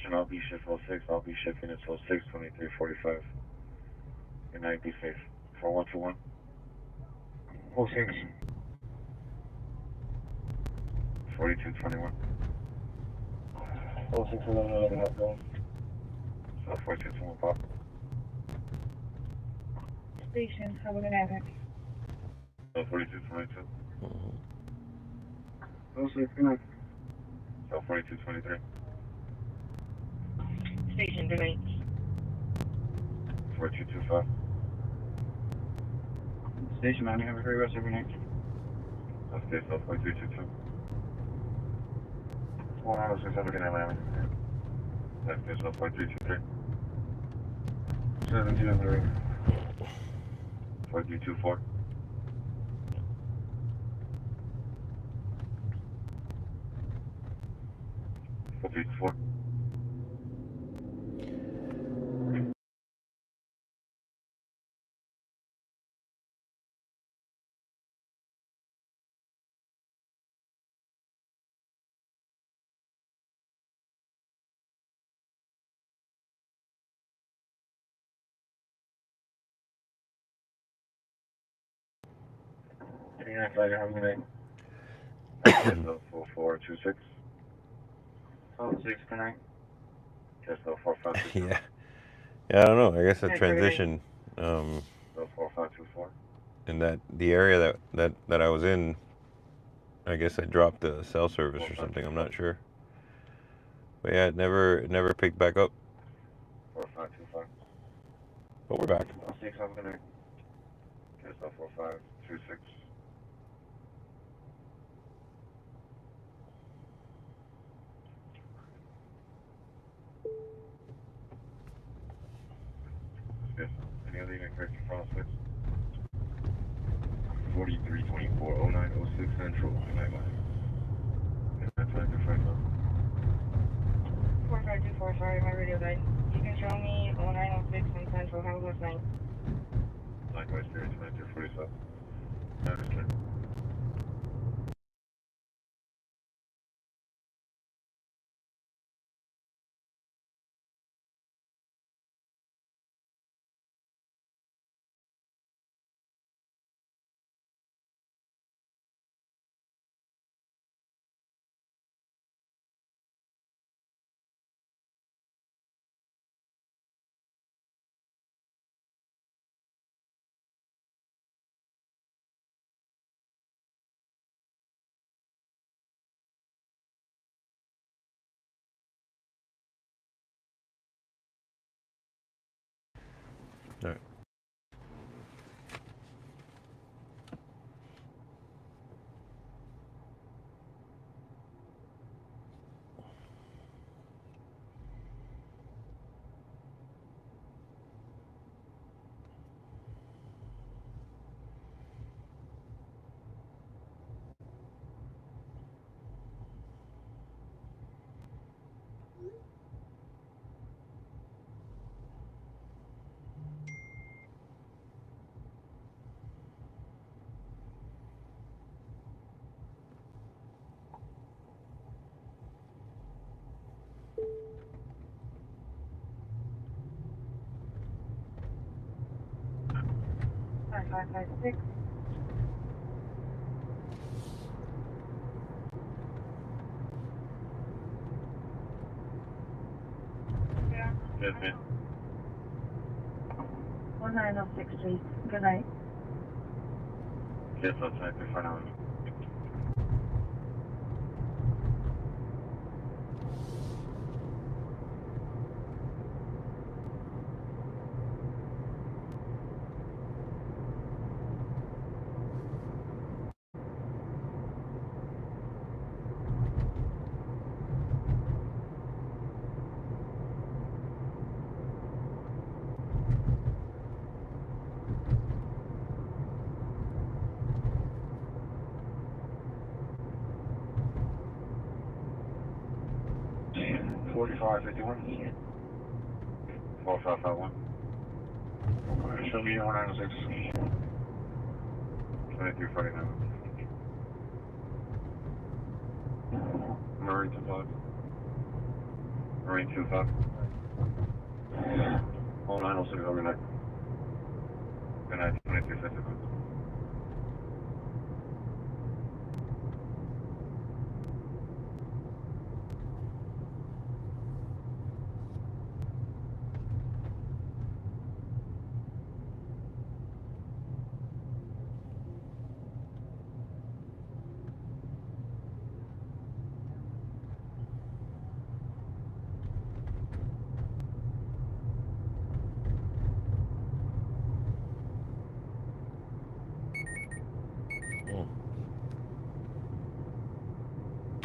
station, I'll be shift 06. I'll be shifting at 06, 2345. Good night, be safe. 4121. 06. 4221. 06, 11, up going. So 4221, pop. Station, how are we gonna have it? So 4222. 06, good night. So 4223. Station, good night. 4225. Station, Miami, have a great rest of your night. Okay, so 4322. 106, have a good night, Miami. Okay, so 4323. 7203. 4324. 4324. Yeah, flag, have a good night. Okay, so 4426. 06, good night. Okay, so 4524. Yeah. Yeah, I don't know. I guess a Yeah, transition So 4524. in that the area that I was in, I guess I dropped the cell service or something. I'm not sure. But yeah, it never picked back up. 4525. But we're back. 06, have a good night. Okay, so 4526. Yes. Any other unit correction prospects? 4324, 0906 Central. Good night, Mike. Good night, 2345. 4524, sorry, my radio died. You can show me 0906 on Central, have a good night. Likewise, Spirit 2347. Understood. All right. Hi, 556. Yeah. Yes, ma'am. 1906, please. Good night. Yes, I'll type it for now. And 4551. 4551. Show me 1906. 2349. Murray to 5. Marine 25. Oh, 906 overnight. Good night, 2355.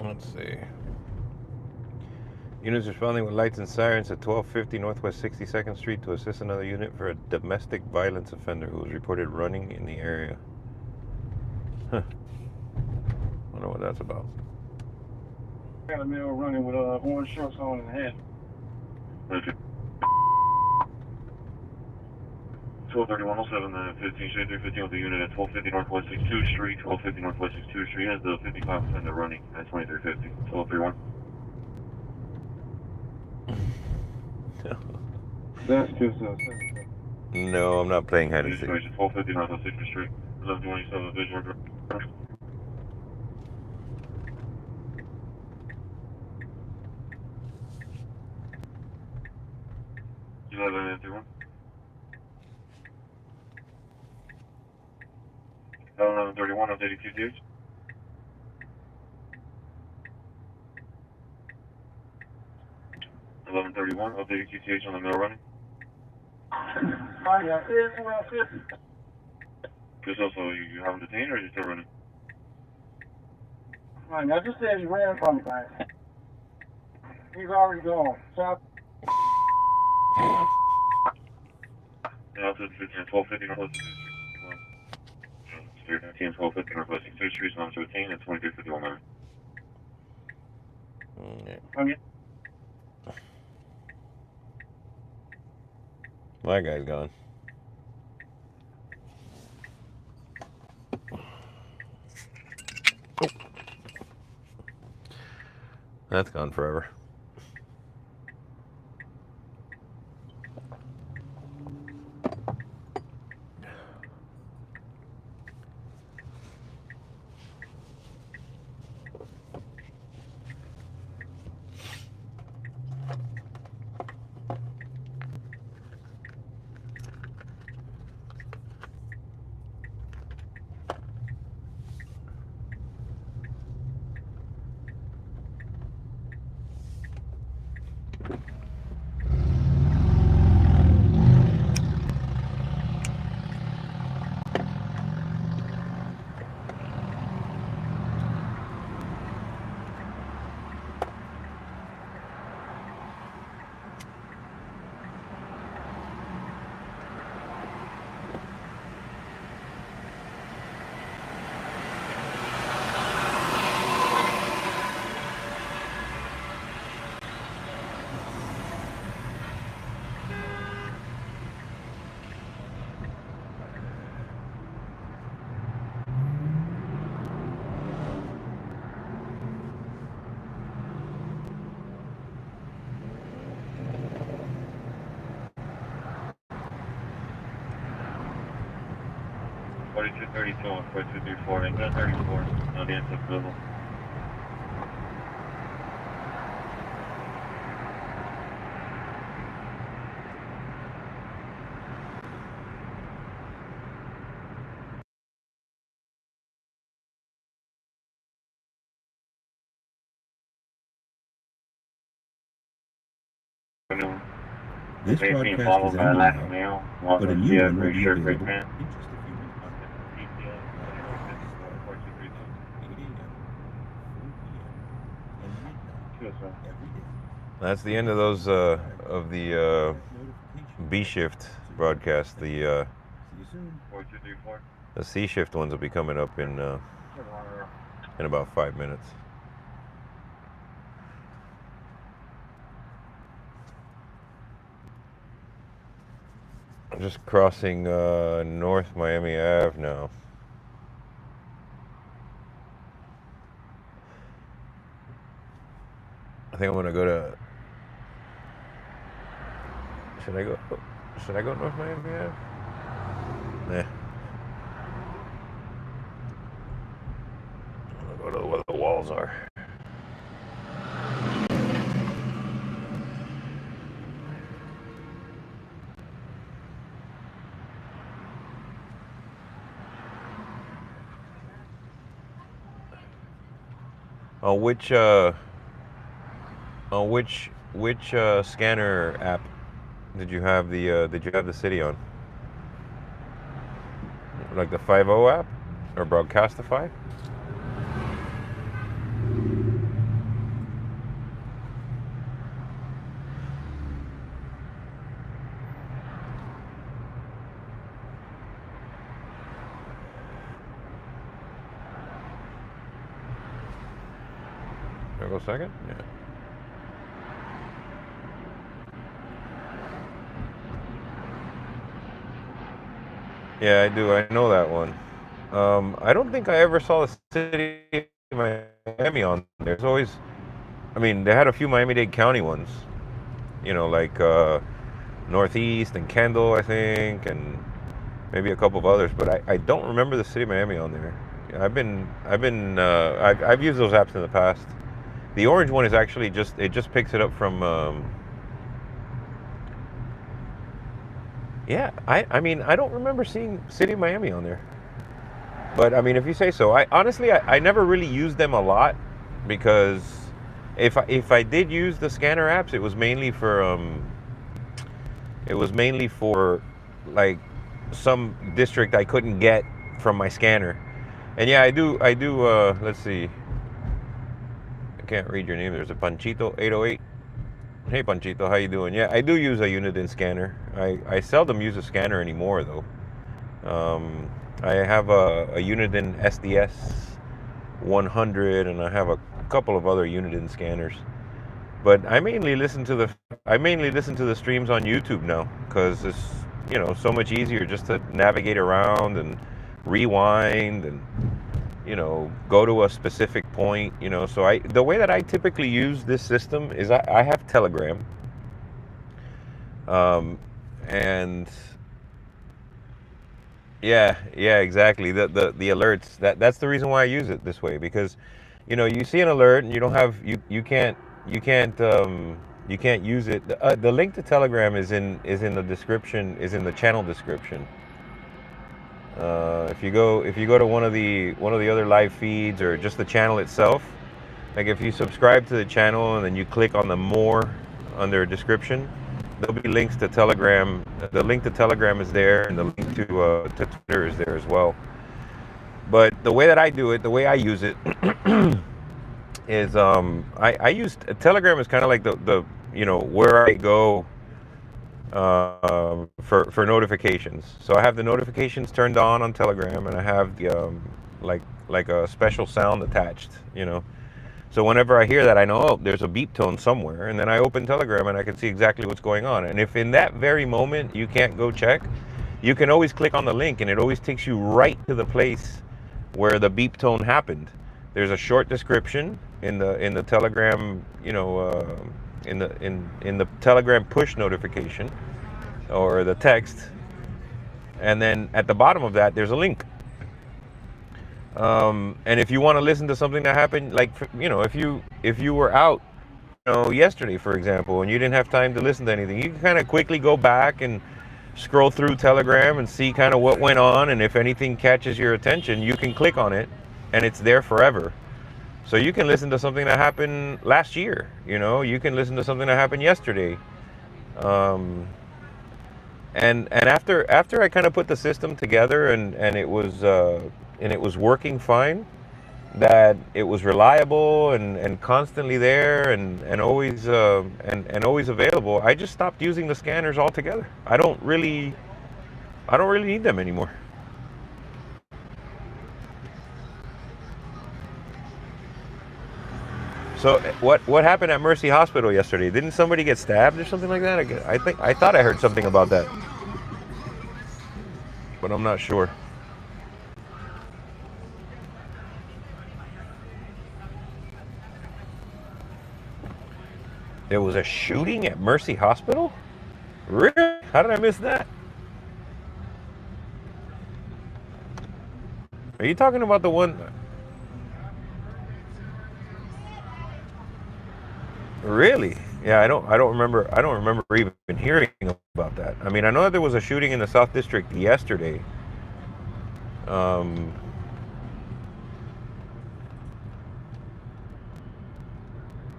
Let's see. Units responding with lights and sirens at 1250 Northwest 62nd Street to assist another unit for a domestic violence offender who was reported running in the area. Huh. Wonder what that's about. Got a male running with orange shorts on in the head. Okay. 123107, 15 Shade 315 with the unit at 1250 Northwest 62nd Street. 1250 Northwest 62nd Street has the 55 offender running at 2350. 1231. That's too No, I'm not playing hide and seek. 1250 Northwest 60th Street. 1127 visual. You have an empty one? 1131 updating QTH. Updating QTH on the middle running. Fine, yeah. Just also, you haven't detained or are you still running? Fine, I just said he ran from me, man. He's already gone. South. Yeah, I'll 1250 Northwest 62nd Street. 13, 1250 Northwest 62nd Street, number 13 at 2351. Okay. My guy's gone. That's gone forever. Forty-two 32 on 4234 and 34 on the inside level. This broadcast is ending now, but a new one will be available in just a few minutes. 8 a.m., 4 p.m., and midnight every day. That's the end of those of the B shift broadcast. The See you soon. 4234. the C shift ones will be coming up in about 5 minutes. I'm just crossing North Miami Ave now. I think I'm gonna go to Should I go? Should I go North Miami Ave? Nah. I'll go to where the walls are. On which scanner app did you have the city on? Like the 50 app or Broadcastify? Can I go second? Yeah. Yeah, I do. I know that one. I don't think I ever saw the city of Miami on there. There's always, I mean, they had a few Miami-Dade County ones, you know, like Northeast and Kendall, I think, and maybe a couple of others. But I don't remember the city of Miami on there. I've used those apps in the past. The orange one is actually it just picks it up from. Yeah, I mean, I don't remember seeing City of Miami on there. But I mean, if you say so, I never really used them a lot because if I did use the scanner apps, it was mainly for like some district I couldn't get from my scanner. And yeah, I do let's see. I can't read your name. There's a Panchito 808. Hey Panchito, how you doing? Yeah, I do use a Uniden scanner. I seldom use a scanner anymore though. I have a Uniden SDS 100 and I have a couple of other Uniden scanners. But I mainly listen to the streams on YouTube now because it's, you know, so much easier just to navigate around and rewind and, you know, go to a specific point, you know. So the way that I typically use this system is I have Telegram, and yeah, exactly. The alerts, that's the reason why I use it this way, because, you know, you see an alert and you don't have you can't use it. The link to Telegram is in the description, is in the channel description. If you go to one of the other live feeds or just the channel itself, like if you subscribe to the channel and then you click on the more under description, there'll be links to Telegram. The link to Telegram is there, and the link to Twitter is there as well. But the way that I do it, the way I use it, is I use Telegram is kind of like the you know, where I go for notifications. So I have the notifications turned on Telegram, and I have the like a special sound attached, you know. So whenever I hear that, I know, oh, there's a beep tone somewhere, and then I open Telegram and I can see exactly what's going on. And if in that very moment you can't go check, you can always click on the link and it always takes you right to the place where the beep tone happened. There's a short description in the Telegram, you know, in the Telegram push notification or the text, and then at the bottom of that there's a link. And if you want to listen to something that happened, like, you know, if you were out, you know, yesterday, for example, and you didn't have time to listen to anything, you can kind of quickly go back and scroll through Telegram and see kind of what went on, and if anything catches your attention, you can click on it and it's there forever. So you can listen to something that happened last year, you know, you can listen to something that happened yesterday. And after I kind of put the system together and it was working fine, that it was reliable and constantly there and always always available, I just stopped using the scanners altogether. I don't really need them anymore. So what happened at Mercy Hospital yesterday? Didn't somebody get stabbed or something like that? I thought I heard something about that, but I'm not sure. There was a shooting at Mercy Hospital? Really? How did I miss that? Are you talking about the one? Really? Yeah, I don't remember. I don't remember even hearing about that. I mean, I know that there was a shooting in the South District yesterday.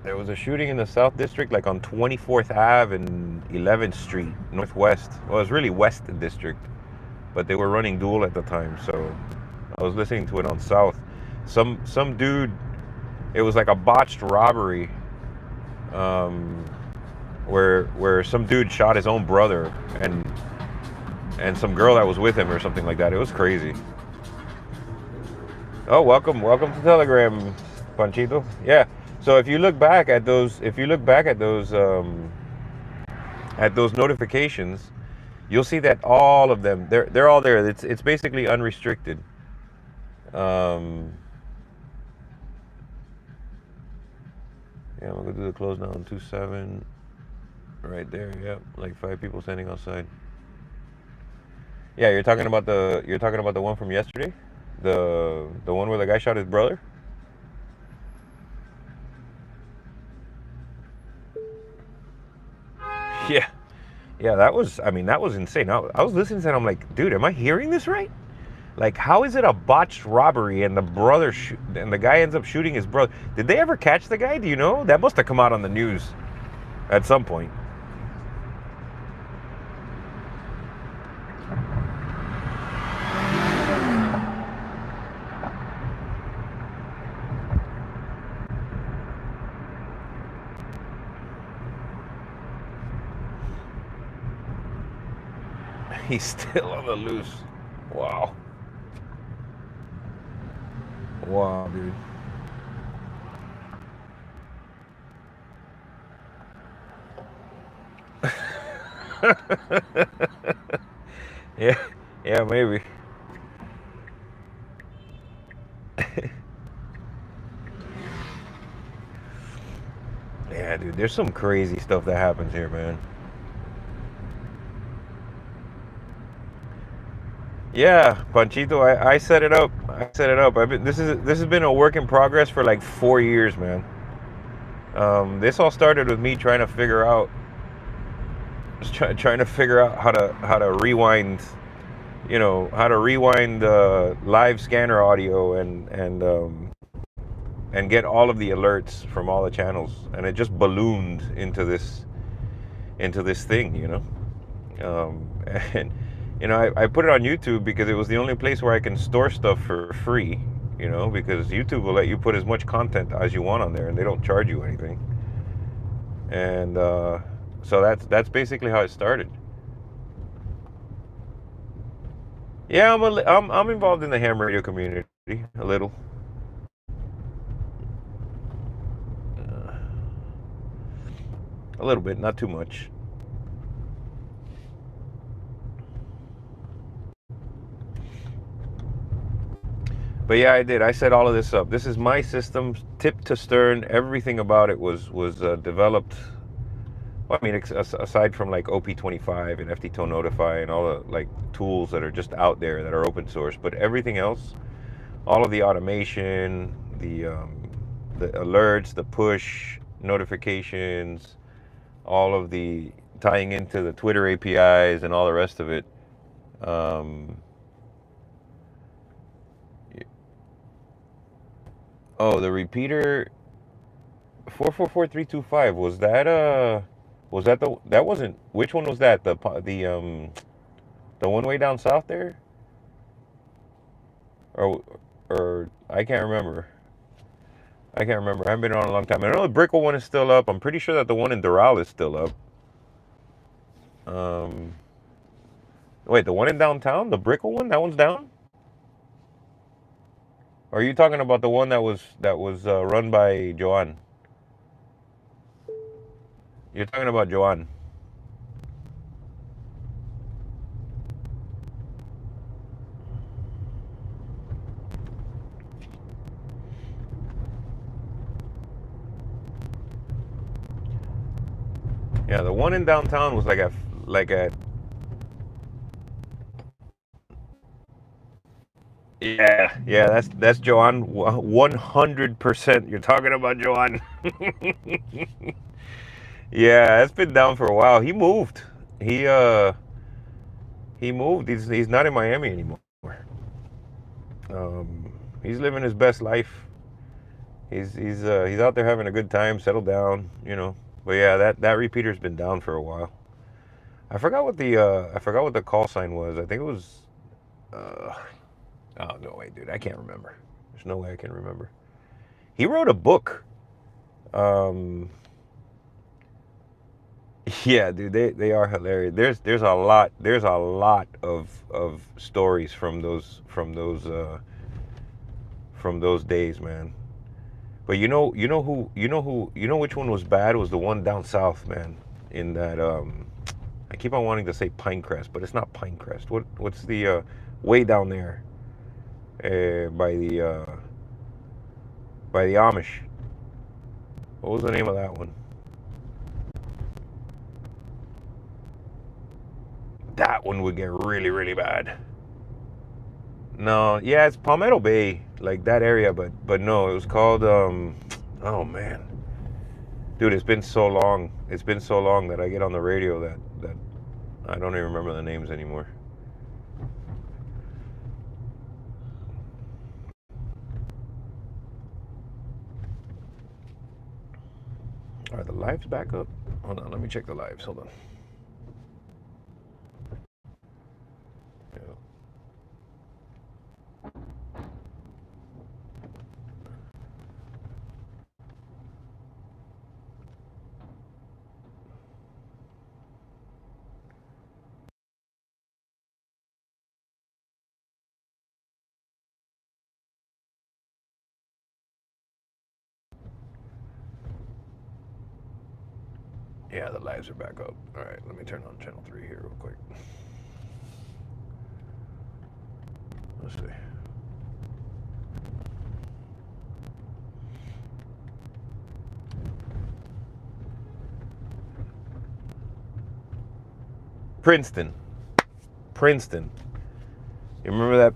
There was a shooting in the South District, like on 24th Ave and 11th Street, Northwest. Well, it was really West District, but they were running dual at the time, so I was listening to it on South. Some dude, it was like a botched robbery, where some dude shot his own brother and some girl that was with him or something like that. It was crazy. Oh, welcome to Telegram, Panchito. Yeah. So if you look back at those, notifications, you'll see that all of them, they're all there. It's basically unrestricted. Yeah, I'm gonna do the close now on 27. Right there. Yep, like 5 people standing outside. Yeah, you're talking about the one from yesterday, the one where the guy shot his brother. Yeah, that was insane. I was listening to it, I'm like, dude, am I hearing this right? Like, how is it a botched robbery and the guy ends up shooting his brother? Did they ever catch the guy? Do you know? That must have come out on the news at some point. He's still on the loose. Wow. Wow, dude. Yeah, maybe. Yeah, dude, there's some crazy stuff that happens here, man. Yeah, Panchito, I set it up. This has been a work in progress for like 4 years, man. This all started with me trying to figure out how to rewind, live scanner audio and get all of the alerts from all the channels, and it just ballooned into this thing, and I put it on YouTube because it was the only place where I can store stuff for free, because YouTube will let you put as much content as you want on there, and they don't charge you anything. And so that's basically how it started. Yeah, I'm involved in the ham radio community a little. A little bit, not too much. But yeah, I did. I set all of this up. This is my system, tip to stern. Everything about it was developed. Well, I mean, aside from like OP25 and FTTO Notify and all the like tools that are just out there that are open source, but everything else, all of the automation, the alerts, the push notifications, all of the tying into the Twitter APIs and all the rest of it. Oh, the repeater 444325, that wasn't, which one was that? The one way down south there? Or I can't remember. I haven't been on a long time. I know the Brickell one is still up. I'm pretty sure that the one in Doral is still up. Wait, the one in downtown, the Brickell one, that one's down? Or are you talking about the one that was run by Joanne? You're talking about Joanne. Yeah, the one in downtown was like like at. Yeah, that's Joanne. 100%. You're talking about Joanne. Yeah, that's been down for a while. He moved. He moved. He's not in Miami anymore. He's living his best life. He's out there having a good time, settled down, you know. But yeah, that repeater's been down for a while. I forgot what the call sign was. I think it was oh no, wait, dude, I can't remember. There's no way I can remember. He wrote a book. Yeah, dude, they are hilarious. There's a lot of stories from those days, man. But you know which one was bad was the one down south, man. In that I keep on wanting to say Pinecrest, but it's not Pinecrest. What's the way down there by the Amish? What was the name of that one? That one would get really, really bad. No, yeah, it's Palmetto Bay, like that area, but no, it was called oh man. Dude, it's been so long. It's been so long that I get on the radio that I don't even remember the names anymore. Are the lives back up? Hold on, let me check the lives. Hold on. Yeah, the lives are back up. All right, let me turn on channel 3 here real quick. Let's see. Princeton. You remember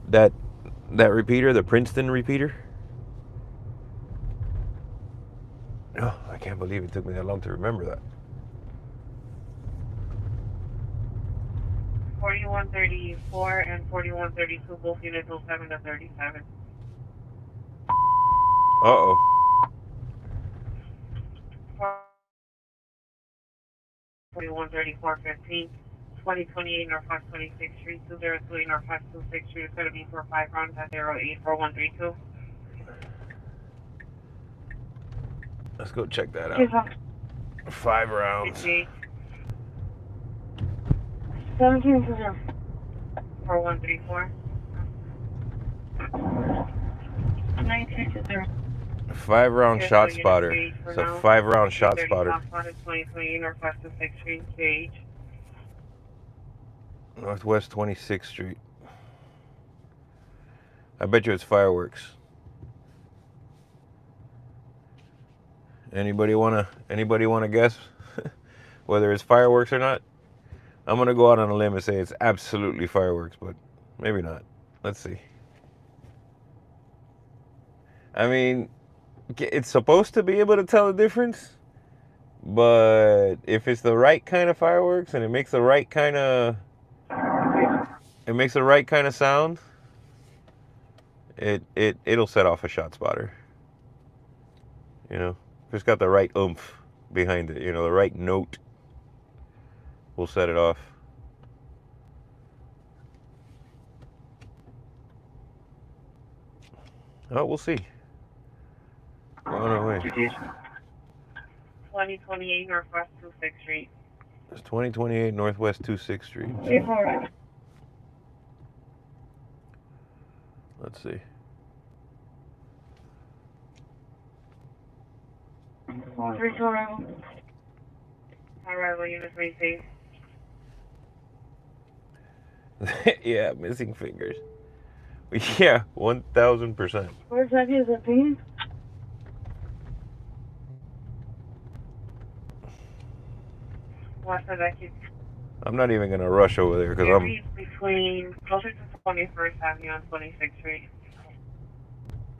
that repeater, the Princeton repeater? Oh, I can't believe it took me that long to remember that. 4134 and 4132, both units 07 to 37. Uh-oh. 413415, 2028 Northwest 26th Street, 203 Northwest 26th Street. It's going to be for 5 rounds at 084132. Let's go check that out. 5 rounds. 1720. 4134. 9220. 5-round shot spotter. It's a 5-round shot spotter. 2020 Northwest 26th Street, Gage. Northwest 26th Street. I bet you it's fireworks. Anybody wanna guess whether it's fireworks or not? I'm gonna go out on a limb and say it's absolutely fireworks, but maybe not. Let's see. I mean, it's supposed to be able to tell the difference, but if it's the right kind of fireworks and it makes the right kind of sound, it'll set off a shot spotter. You know, if it's got the right oomph behind it, you know, the right note will set it off. Oh, we'll see. We're on our way. 2028 Northwest 26th Street. It's 2028 Northwest 26th Street. Let's see. Arrival unit received. Yeah, missing fingers. Yeah, 1000%. Where's that is it, Dean? What's that? I'm not even gonna rush over there because Maybe between closer to 21st Avenue and 26th Street.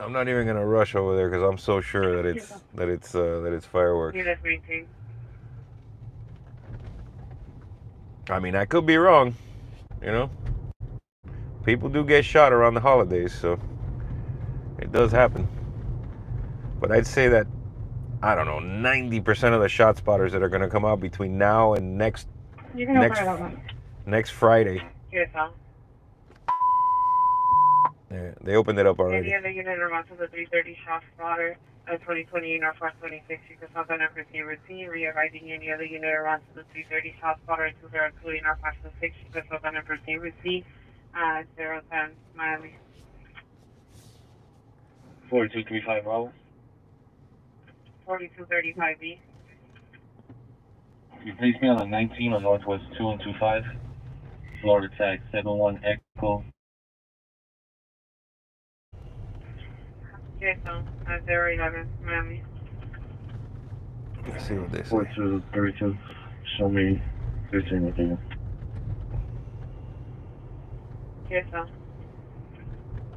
I'm not even gonna rush over there because I'm so sure that it's fireworks. Unit 18. I mean, I could be wrong, you know. People do get shot around the holidays, so it does happen. But I'd say that, I don't know, 90% of the shot spotters that are gonna come out between now and next Friday. Yes, sir. Yeah, they opened it up already. Any other unit around to the 330 shot spotter at 2020 Northwest 26, you can stop on and proceed routine. Re-arriving any other unit around to the 330 shot spotter at 202 Northwest 26, you can stop on and proceed routine at 010 Miami. 4235 Bravo. 4235B. You place me on the 19 on Northwest 2125. Florida tag 71 Echo. Yes, sir. At 011 Miami. Let's see what they say. 4232. Show me 13 with you. Yes, sir.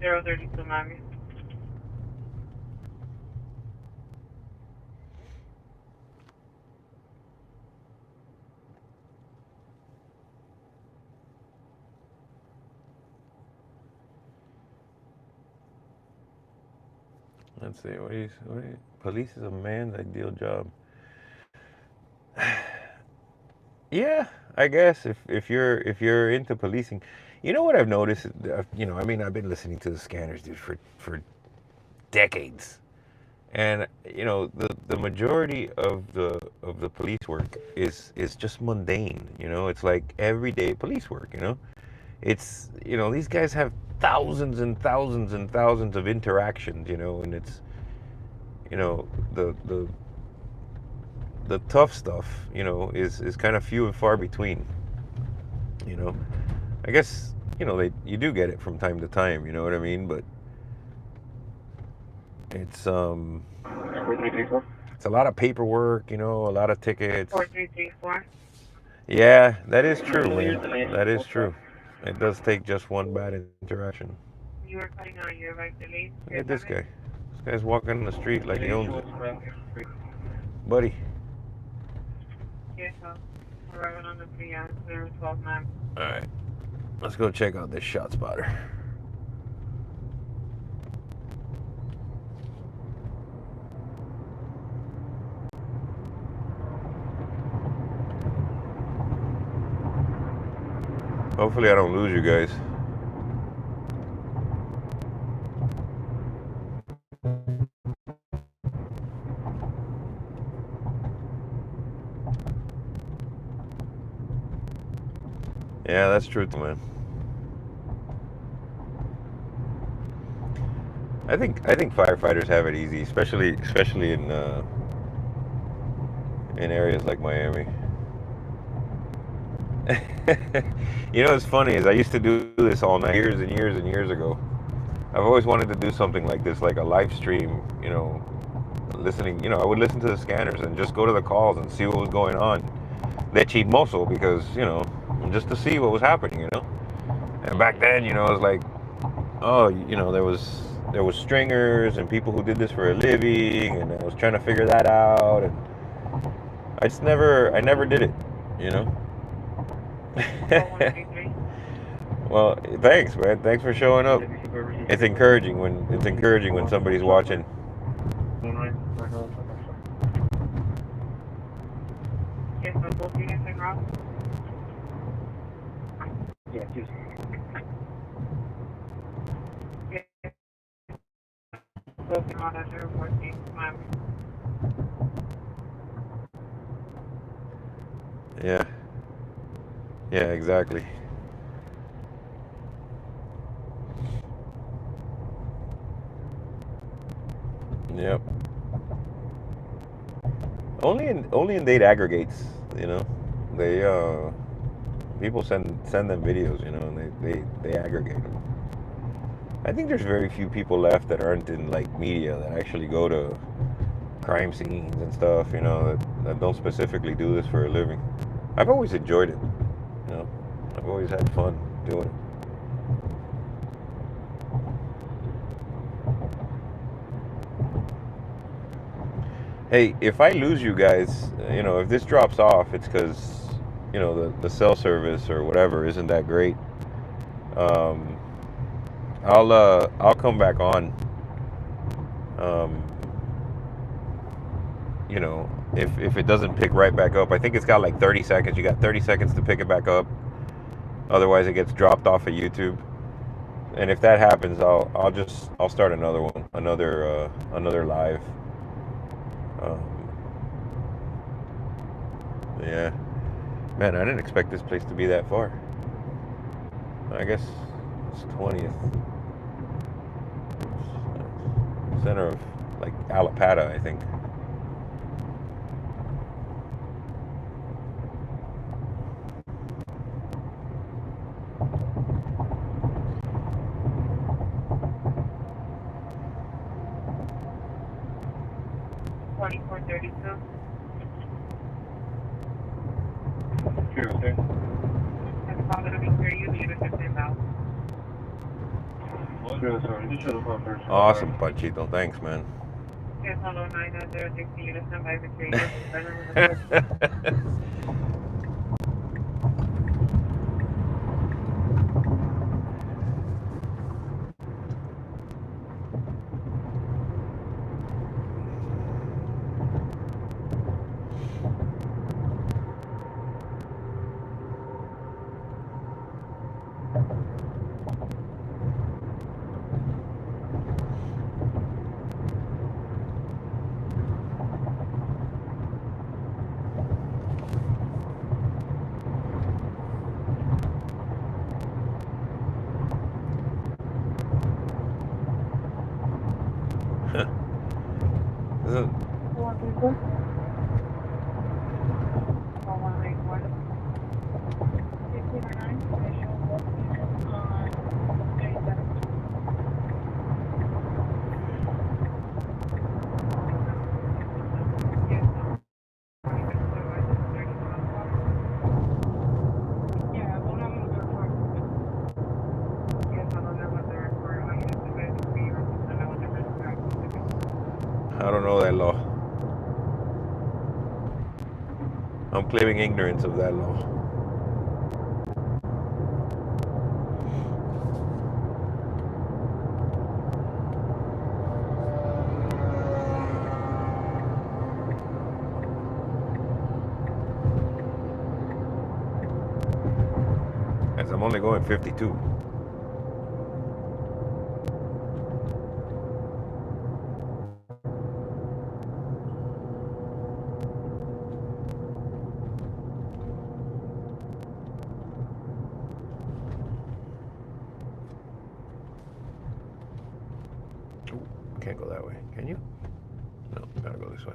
032 Miami. Let's see police is a man's ideal job. Yeah, I guess if you're into policing, you know what I've noticed. You know, I mean, I've been listening to the Scanners, dude, for decades, and you know, the majority of the police work is just mundane. You know, it's like everyday police work. You know, it's, you know, these guys have thousands and thousands and thousands of interactions, you know, and it's, you know, the tough stuff, you know, is kind of few and far between, you know. I guess, you know, you do get it from time to time, you know what I mean, but it's a lot of paperwork, you know, a lot of tickets. 4334. Yeah, that is true, man. That is true. It does take just one bad interaction. You were cutting out your right delete. Look at this guy. This guy's walking in the street like he owns it. Buddy. Yes, sir. Arriving on the 012 Miami. Alright. Let's go check out this shot spotter. Hopefully I don't lose you guys. Yeah, that's true, man. I think firefighters have it easy, especially in areas like Miami. You know what's funny is I used to do this all night years and years and years ago. I've always wanted to do something like this, like a live stream, you know, listening, you know, I would listen to the Scanners and just go to the calls and see what was going on. De chismoso, because, you know, just to see what was happening, you know. And back then, you know, it was like, oh, you know, there was stringers and people who did this for a living, and I was trying to figure that out, and I never did it, you know. Well, thanks, man. Thanks for showing up. It's encouraging when somebody's watching. Yes, sir. Both units en route. Yeah, just. Yes. Both en route at 014 Miami. Yeah. Yeah, exactly. Yep. Only in date aggregates, you know. They people send them videos, you know, and they aggregate them. I think there's very few people left that aren't in like media that actually go to crime scenes and stuff, you know, that don't specifically do this for a living. I've always enjoyed it. I've always had fun doing it. Hey, if I lose you guys, you know, if this drops off, it's because, you know, the cell service or whatever isn't that great. I'll come back on. You know, if it doesn't pick right back up, I think it's got like 30 seconds. You got 30 seconds to pick it back up. Otherwise, it gets dropped off of YouTube. And if that happens, I'll start another one, another live. Yeah, man, I didn't expect this place to be that far. I guess it's 20th. Center of like Alapata, I think. Awesome, Panchito. Thanks, man. Yes, hello, 906 unit, stand by for 3 I don't know that law. I'm claiming ignorance of that law. As I'm only going 52. Can't go that way. Can you? No, gotta go this way.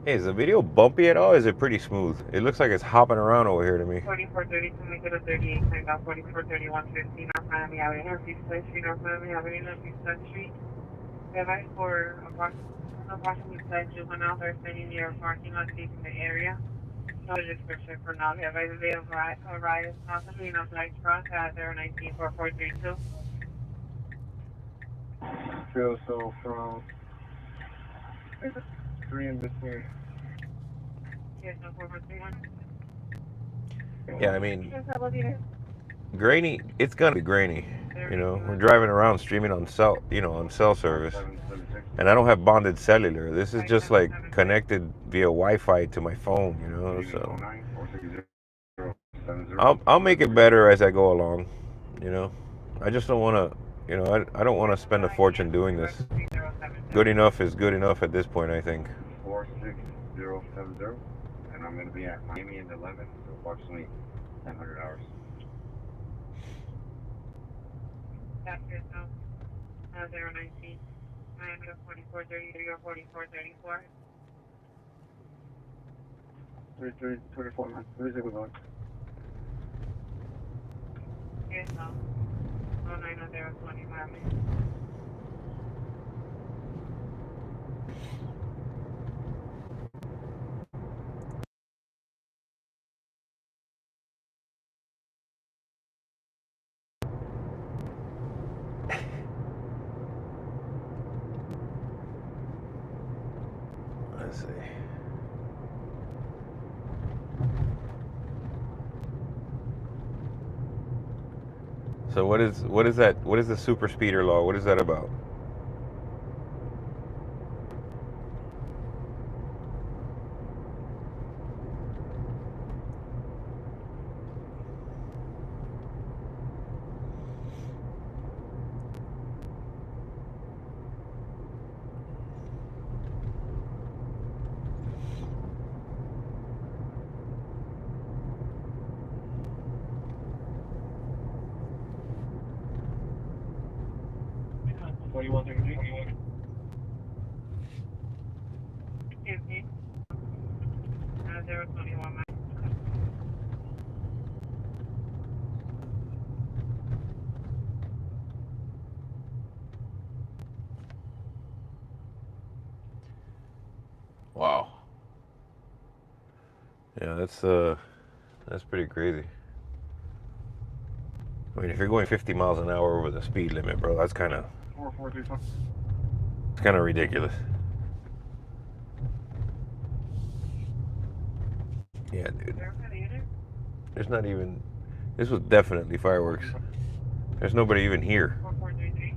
Hey, is the video bumpy at all? Or is it pretty smooth? It looks like it's hopping around over here to me. 4432, make it a 38, time down 443150, North Miami Avenue, Northeast Side Street, North Miami Avenue, Northeast Side Street. Advice for approximately side juvenile are standing near a parking lot facing the area. No description for now. Advice they arrive possibly in a black truck at 0194432. So from 3 in between. Yes, no 4431. Yeah, I mean, grainy. It's gonna be grainy. You know, we're driving around streaming on cell service, and I don't have bonded cellular. This is just like connected via Wi-Fi to my phone. You know, so I'll make it better as I go along. You know, I just don't want to. You know, I don't want to spend a fortune doing this. Good enough is good enough at this point, I think. 46070, and I'm going to be at Miami in 11, so approximately 1000 hours. That's yourself. 019. Miami 4433 or 4434. 24, man. Where is it going? Yes, no. 09020 Miami. Let's see. So what is that? What is the super speeder law? What is that about? Excuse me. 021 Miami. Wow. Yeah, that's pretty crazy. I mean, if you're going 50 miles an hour over the speed limit, bro, that's kind of ridiculous. Yeah, dude. There's not even. This was definitely fireworks. There's nobody even here. 4433.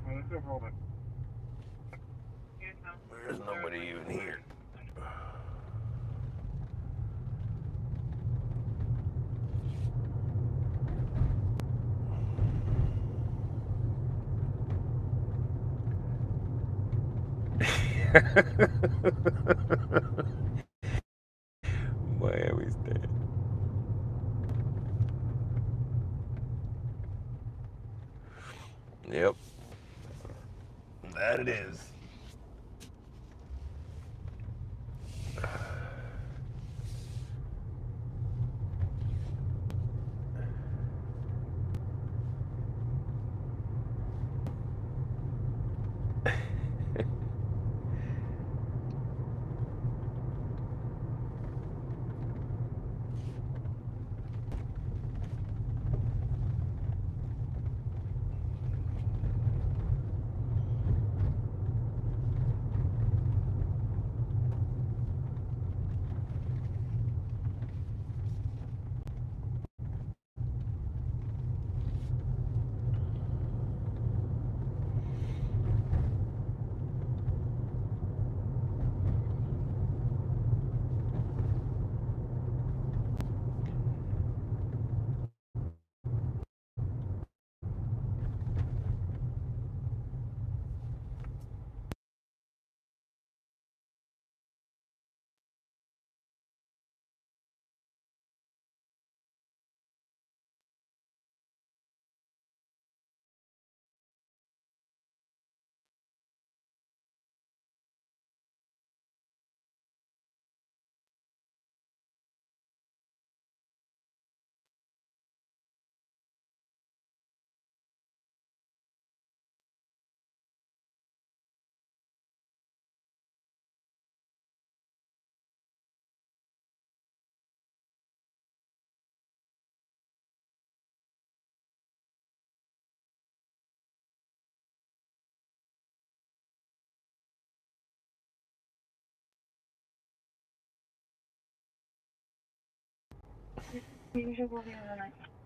4435. Yes, no. There's nobody even here. Miami's dead. Yep. That it is.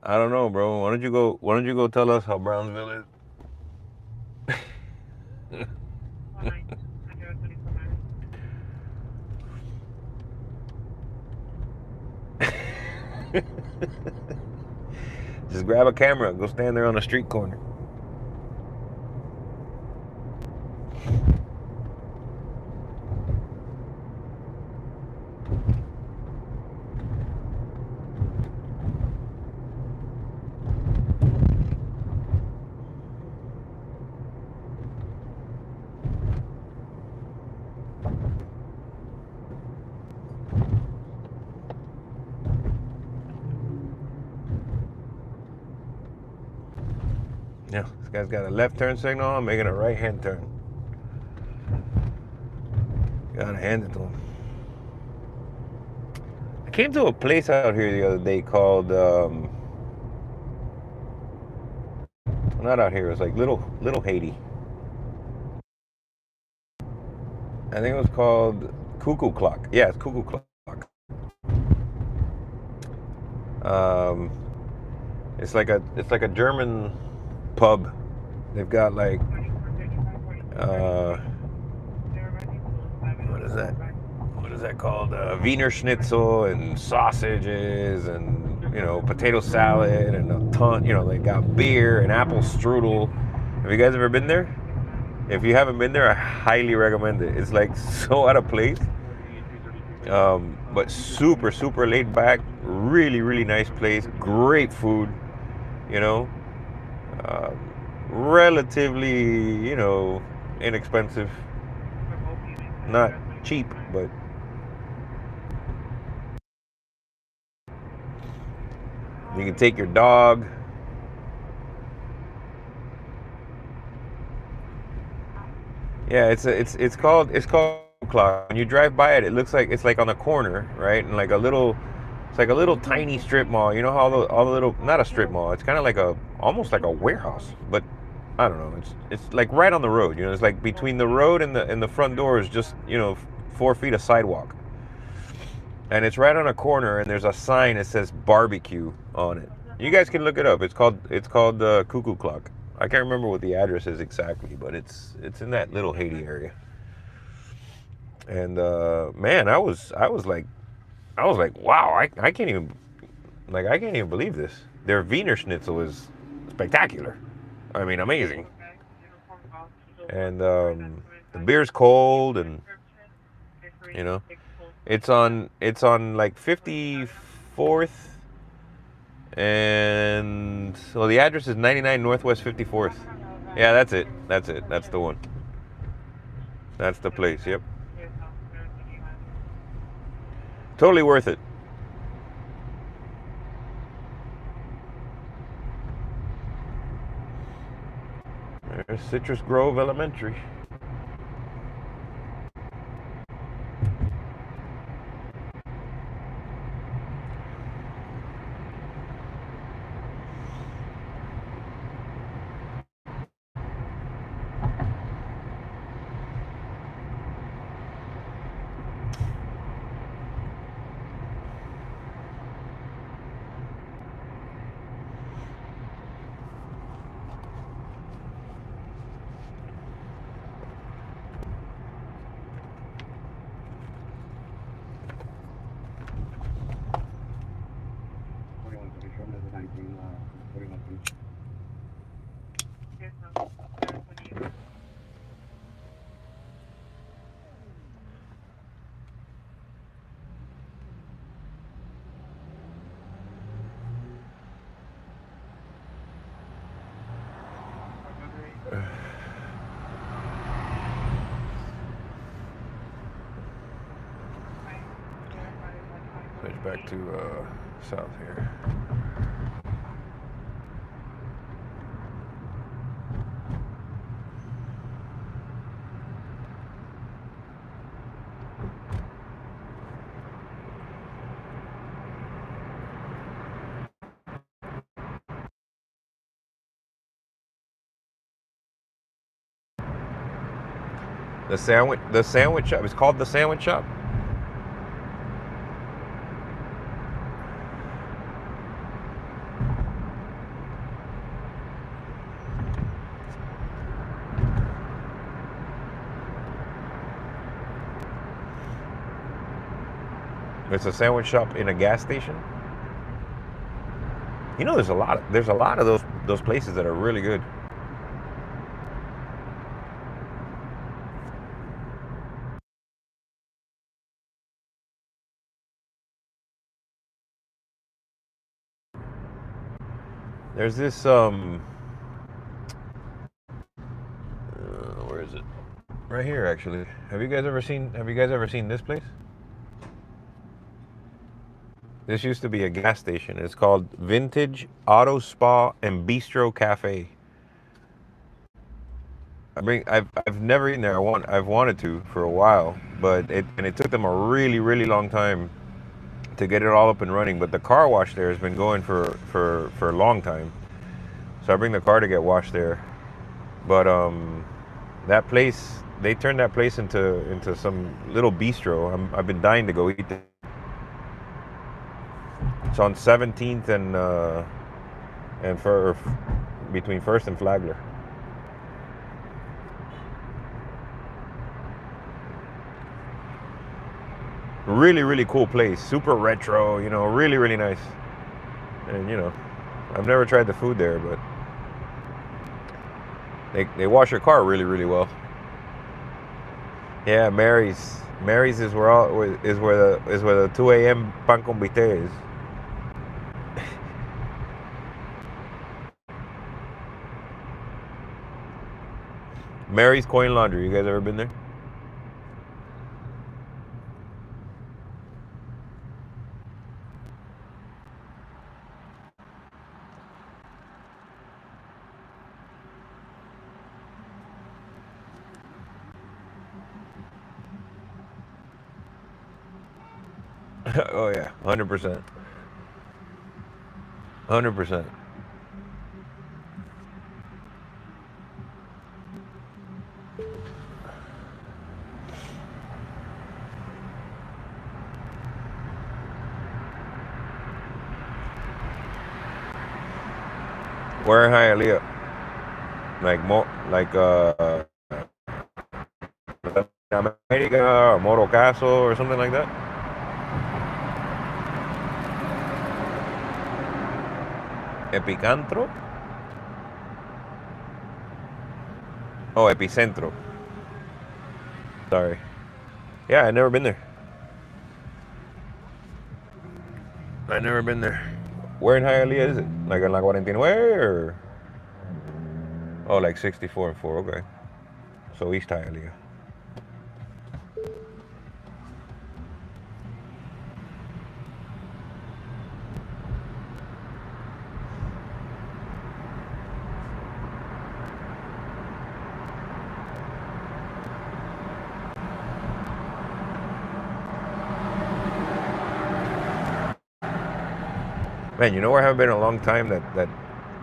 I don't know, bro. Why don't you go tell us how Brownsville is? Just grab a camera, go stand there on a street corner. Yeah, this guy's got a left turn signal on, making a right-hand turn. Gotta hand it to him. I came to a place out here the other day called, not out here, it was like Little Haiti. I think it was called Cuckoo Clock. Yeah, it's Cuckoo Clock. It's like a German pub. They've got like what is that called? Wiener Schnitzel and sausages and potato salad and a ton. They got beer and apple strudel. Have you guys ever been there? If you haven't been there, I highly recommend it. It's like so out of place, but super, super laid back. Really, really nice place. Great food. Relatively, inexpensive. Not cheap, but you can take your dog. Yeah, it's called Clock. When you drive by it, it looks like it's like on the corner, right? And it's like a little tiny strip mall. You know how all the little, not a strip mall. It's kind of like almost like a warehouse, but I don't know. It's like right on the road. It's like between the road and the front door is just 4 feet of sidewalk, and it's right on a corner. And there's a sign that says barbecue on it. You guys can look it up. It's called Cuckoo Clock. I can't remember what the address is exactly, but it's in that Little Haiti area. And man, I was like, wow, I can't even believe this. Their Wiener Schnitzel is spectacular. I mean, amazing. And the beer's cold, and it's on like 54th, and so the address is 99 Northwest 54th. Yeah, that's it. That's the one. That's the place. Yep. Totally worth it. There's Citrus Grove Elementary. Switch back to south here. The sandwich shop. It's called the Sandwich Shop. It's a sandwich shop in a gas station. There's a lot of those places that are really good. There's this where is it? Right here, actually. Have you guys ever seen this place? This used to be a gas station. It's called Vintage Auto Spa and Bistro Cafe. I've never eaten there. I've wanted to for a while, but it took them a really long time to get it all up and running. But the car wash there has been going for a long time. So I bring the car to get washed there. But that place, they turned that place into some little bistro. I've been dying to go eat there. It's on 17th and for between First and Flagler. Really cool place. Super retro, you know, really nice. And you know, I've never tried the food there, but they wash your car really well. Yeah, Mary's is where the 2 a.m. pan con bistec is. Mary's Coin Laundry. You guys ever been there? Oh yeah, 100%. 100%. Where in Hialeah? America or Moro Castle or something like that? Epicentro? Oh, Epicentro. Sorry. Yeah, I've never been there. I've never been there. Where in Hialeah is it? Like in La 49 or? Oh, like 64 and 4, okay. So East Hialeah. Man, you know where I haven't been in a long time that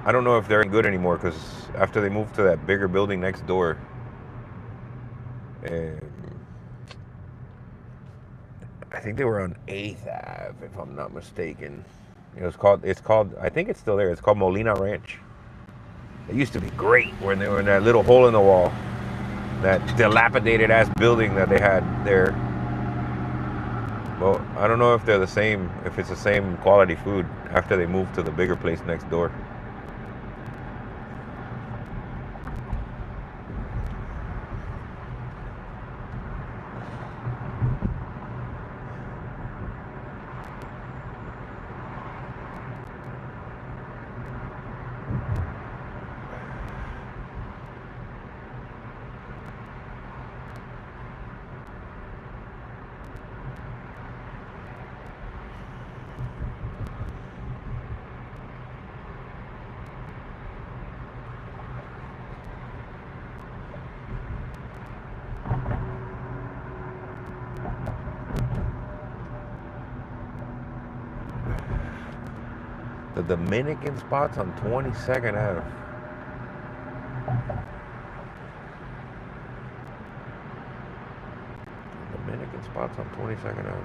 I don't know if they're good anymore because after they moved to that bigger building next door, I think they were on 8th Ave, if I'm not mistaken. It's called, I think it's still there. It's called Molina Ranch. It used to be great when they were in that little hole in the wall, that dilapidated ass building that they had there. Well, I don't know if they're the same, if it's the same quality food after they moved to the bigger place next door. The Dominican spot's on 22nd Ave. The Dominican spot's on 22nd Ave.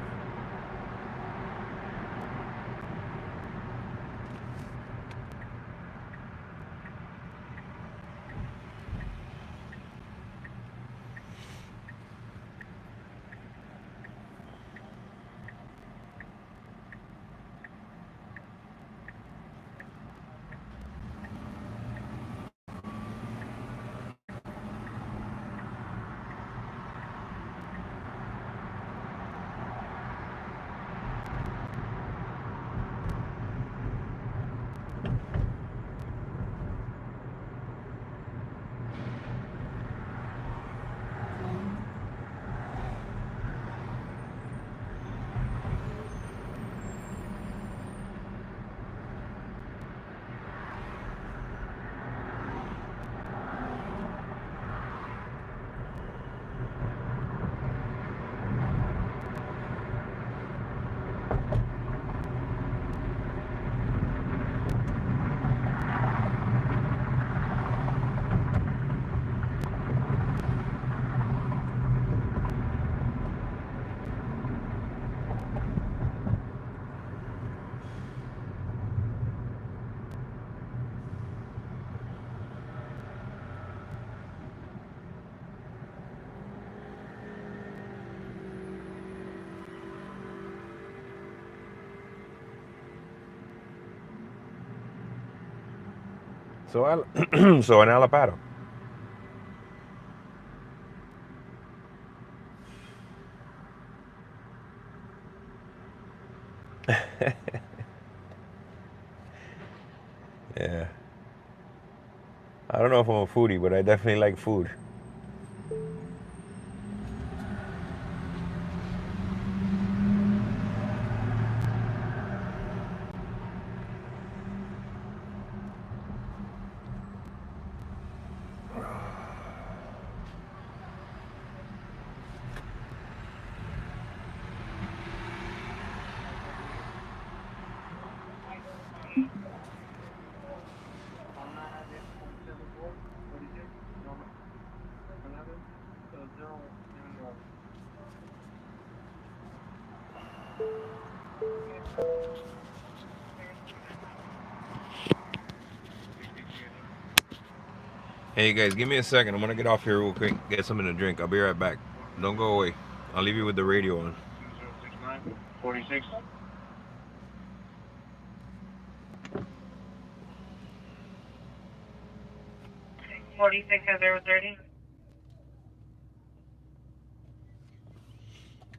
So so an Alapado. Yeah. I don't know if I'm a foodie, but I definitely like food. Hey guys, give me a second. I'm gonna get off here real quick, get something to drink. I'll be right back. Don't go away. I'll leave you with the radio on. 46.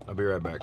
I'll be right back.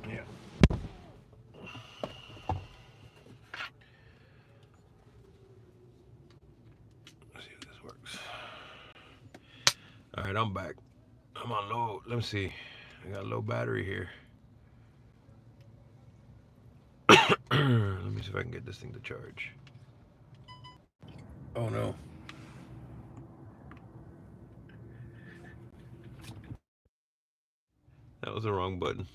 Yeah. Let's see if this works. All right, I'm back. I'm on low. Let me see. I got low battery here. Let me see if I can get this thing to charge. Oh no. That was the wrong button.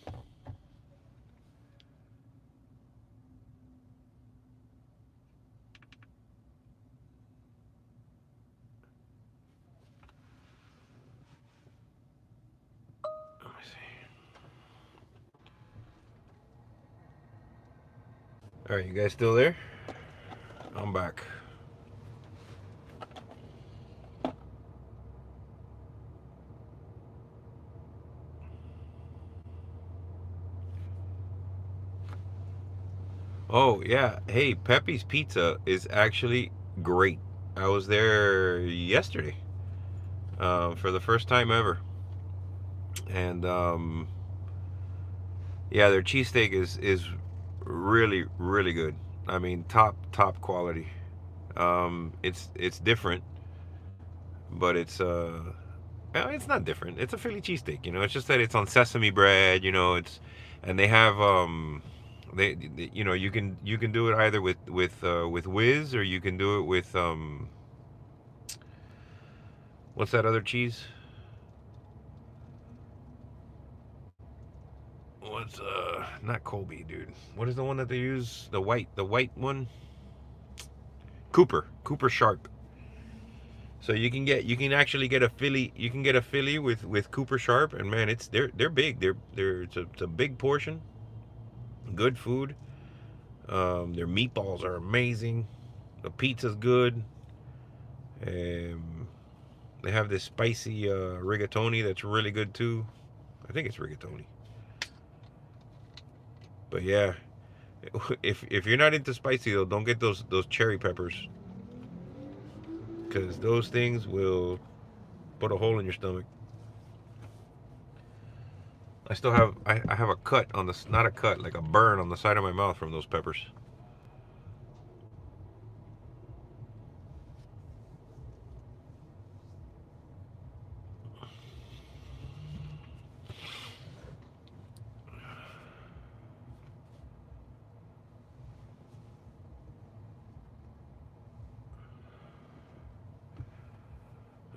Let me see. All right, you guys still there? I'm back. Oh yeah. Hey, Pepe's Pizza is actually great. I was there yesterday for the first time ever, and yeah, their cheesesteak is really good. I mean, top quality. It's different, but it's not different. It's a Philly cheesesteak. It's just that it's on sesame bread. And they have they you can do it either with whiz, or you can do it with What's that other cheese? What's not Colby, dude. What is the one that they use? The white one? Cooper Sharp. So you can actually get a Philly. You can get a Philly with Cooper Sharp, and man, they're big. It's a big portion. Good food. Their meatballs are amazing. The pizza's good. They have this spicy rigatoni that's really good too. I think it's rigatoni. But yeah, if you're not into spicy though, don't get those cherry peppers, because those things will put a hole in your stomach. I still have I have a cut on the, not a cut, like a burn on the side of my mouth from those peppers.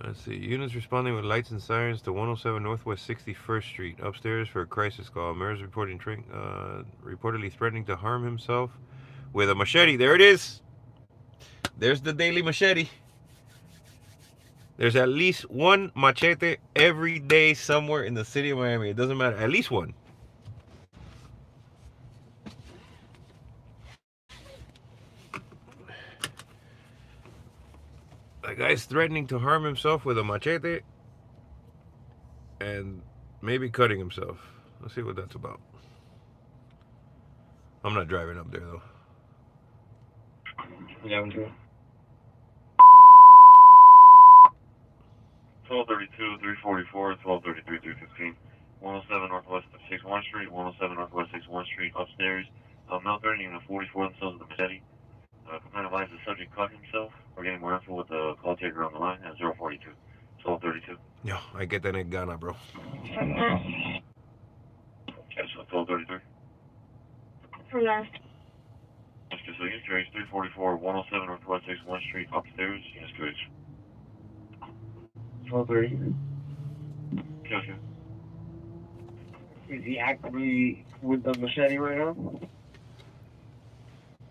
Let's see. Units responding with lights and sirens to 107 Northwest 61st Street. Upstairs for a crisis call. Mayor's reporting reportedly threatening to harm himself with a machete. There it is. There's the daily machete. There's at least one machete every day somewhere in the city of Miami. It doesn't matter. At least one. The guy's threatening to harm himself with a machete and maybe cutting himself. Let's see what that's about. I'm not driving up there though. Yeah, I'm good. 1232, 344, 1233, 315. 107 Northwest 61 Street, 107 Northwest 61 Street, upstairs. Male threatening to 44 themselves with a machete. Complaint advised the subject cut himself. We're getting more info with the call taker on the line at 042. 1232. Yo, I get that in Ghana, bro. Okay, so 1233. From there. Okay, so unit QH 344, 107 Northwest 61 Street, upstairs. Unit QH. 12:30. Okay. Is he actively with the machete right now?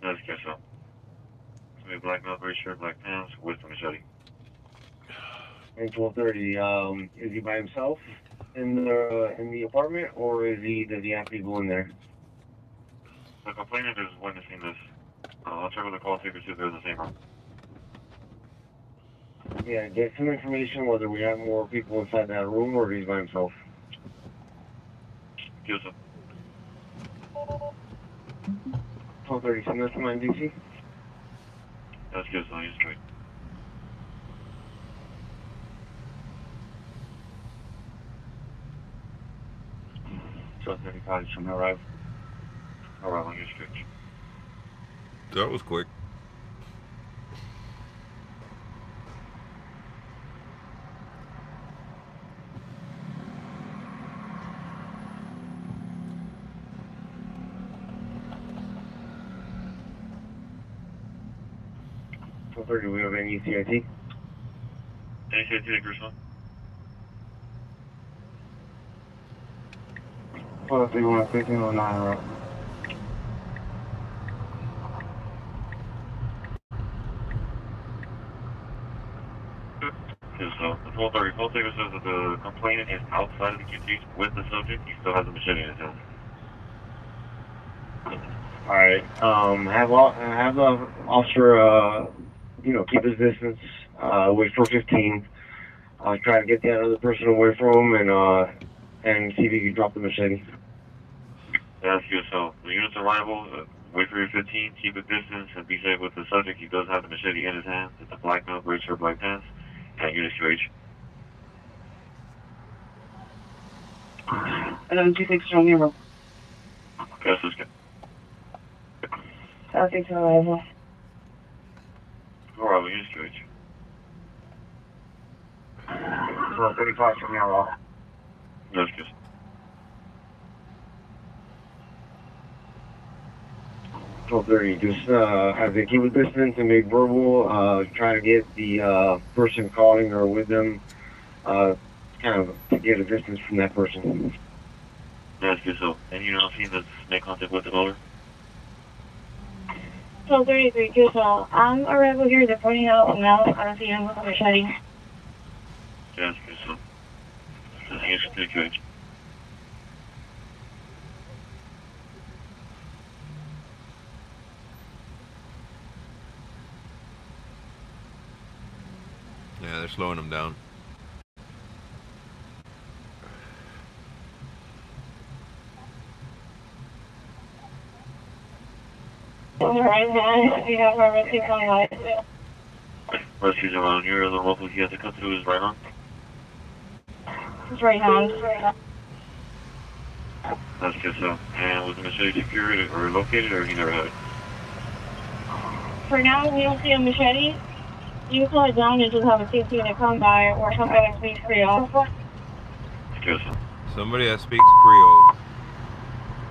That's okay, so. It's black male, gray shirt, black pants, with the machete. And 12:30. Is he by himself in the apartment, or does he have people in there? The complainant is witnessing this. I'll check with the call taker, see if they're in the same room. Yeah, get some information whether we have more people inside that room or if he's by himself. Yes, sir. 12:30. Send us to my DC. That's good, so he's straight. So 30 cottage from arrive. Alright, on your stretch. That was quick. Do we have any CIT? Any CIT to Griswold? 1231, 1509, right? Okay, so the 1230 call taker says that the complainant is outside of the QT with the subject. He still has a machete in his hand. Alright, have the officer, keep his distance, wait for 15, try to get the other person away from him, and see if you can drop the machete. That's good, so the unit's arrival, wait for your 15, keep a distance, and be safe with the subject. He does have the machete in his hand. It's a black male, gray shirt, black pants, and unit QH. And then 26 from here. Okay, so it's good. Southeast arrival. Alright, we use QH. 1235 from here off. That's good. 1230, just have to keep a distance and make verbal, try to get the person calling or with them kind of to get a distance from that person. That's good, so. And you not seen the make contact with the caller? So 33 QSL. I'm a rebel here reporting out a male on a PM with a machete. That's good, so. Nothing else to do, Yeah, they're slowing them down. On the right hand, we have our rescue coming out. Rescues around here, the local he has to cut through his right arm. It's right hand. That's good, so. And was the machete secured or located, or he never had it? For now, we don't see a machete. You can slow it down and just have a CC unit come by or somebody that speaks Creole. Good, so. Somebody that speaks Creole.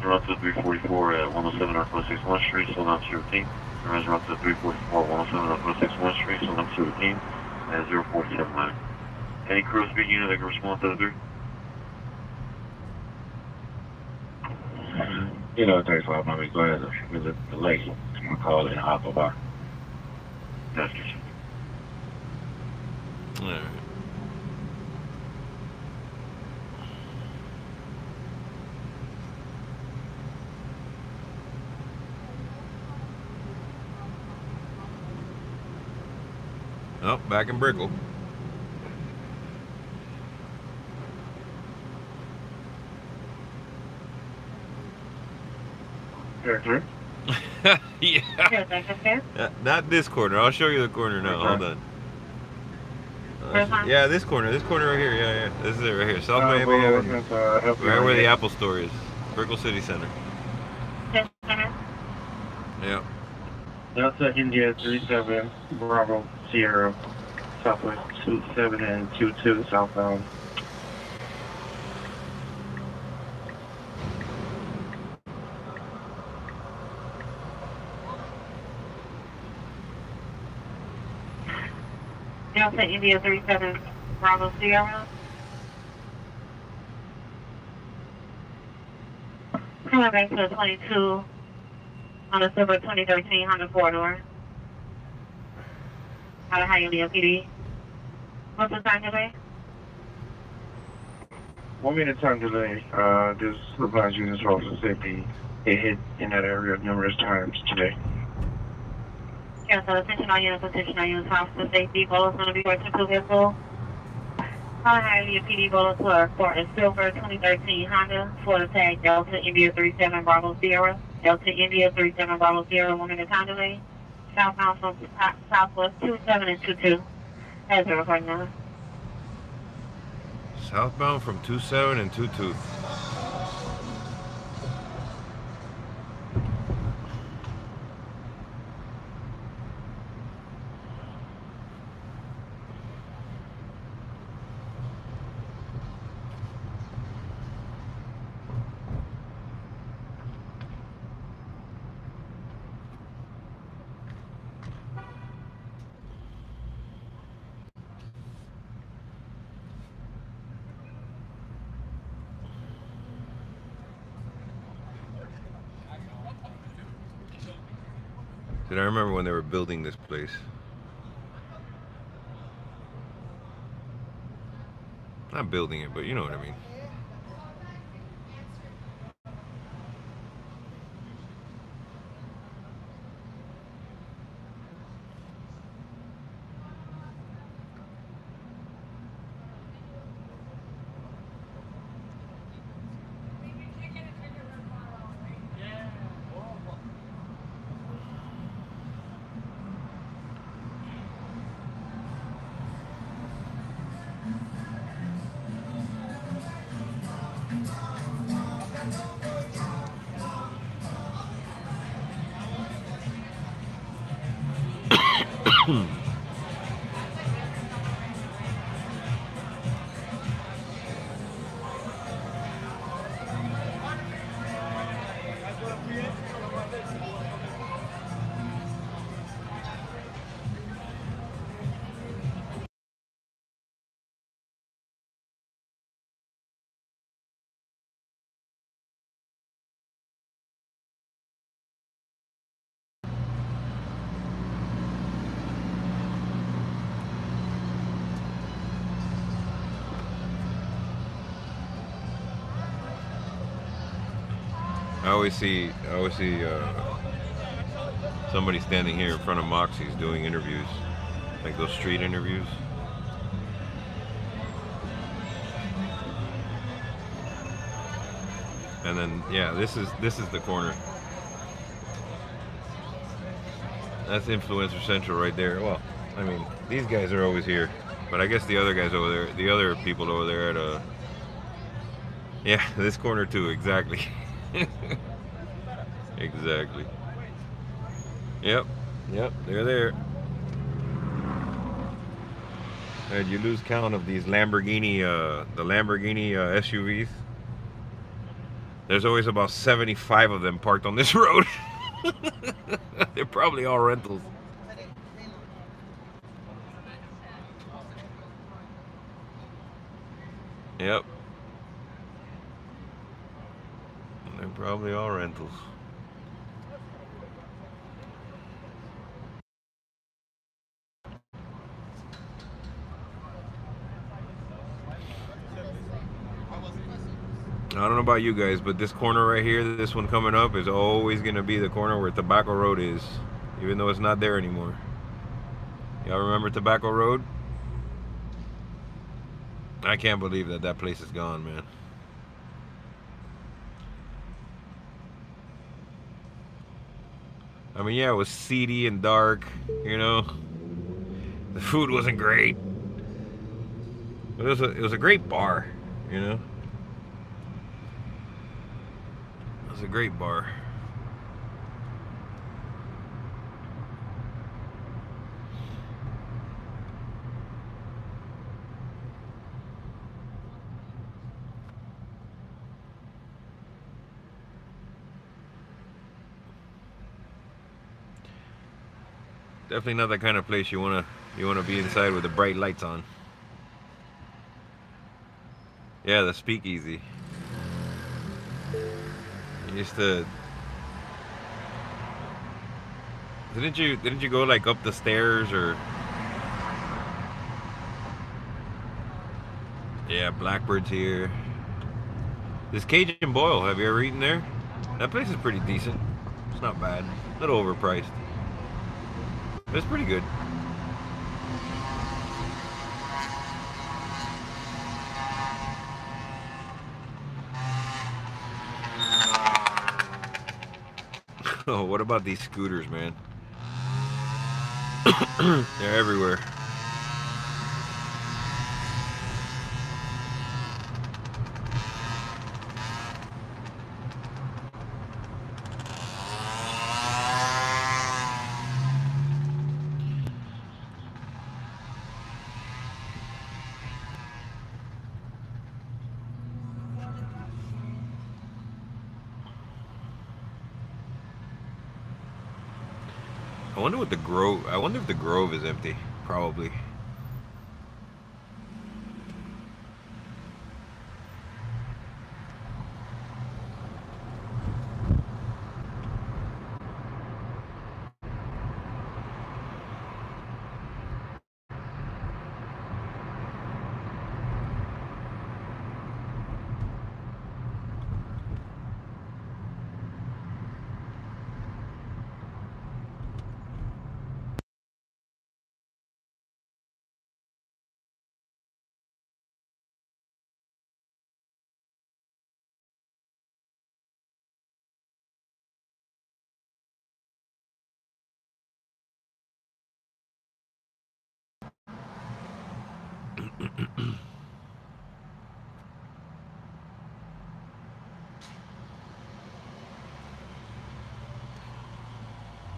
Route to 344 at 107 Northwest 61 Street, so down to routine. Route to 344 at 107 Northwest 61 Street, so down to routine at 0479. Any crew speed unit that can respond to the 3? You know, 35, let me go ahead and visit the lake. I'm going to call it and hop about. That's good, sir. All right. Oh, back in Brickell. Character? Yeah. Not this corner. I'll show you the corner now. Hold on. Yeah, this corner right here. Yeah. This is it right here. South Miami. Right where the Apple store is. Brickell City Center. Yeah. Delta India 37, Bravo, Sierra, Southwest 27 and 22 southbound. Delta India 37, Bravo Sierra. Coming back to the 22 on the silver 2013 Honda 4-door. Out of Hialeah PD. What's the time delay? 1 minute time delay. This revised units for officer safety. It hit in that area numerous times today. Yeah, so attention all units, house to safety. Bolo's going to be going to vehicle. Hialeah PD Bolo to our court in silver 2013 Honda. Florida tag Delta India 37 Bravo Sierra. Delta India 37 Bravo Sierra, 1 minute time delay. Southbound from Southwest 27 and 22. As a recording now. Southbound from 27 and 22. Did I remember when they were building this place? Not building it, but you know what I mean. always see somebody standing here in front of Moxie's doing interviews, like those street interviews. And then yeah, this is the corner. That's Influencer Central right there. Well, I mean, these guys are always here, but I guess the other guys over there, the other people over there at yeah, this corner too, exactly. Exactly. Yep, they're there. And you lose count of these Lamborghini, the Lamborghini SUVs. There's always about 75 of them parked on this road. They're probably all rentals. Yep. They're probably all rentals. I don't know about you guys, but this corner right here, this one coming up, is always going to be the corner where Tobacco Road is, even though it's not there anymore. Y'all remember Tobacco Road? I can't believe that that place is gone, man. I mean, yeah, it was seedy and dark, you know. The food wasn't great. But it was a great bar, you know. It was a great bar. Definitely not that kind of place you wanna be inside with the bright lights on. Yeah, the speakeasy. You used to. Didn't you go like up the stairs or? Yeah, Blackbird's here. This Cajun Boil, have you ever eaten there? That place is pretty decent. It's not bad. A little overpriced. But it's pretty good. Oh, what about these scooters, man? They're everywhere. I wonder if the Grove is empty. Probably.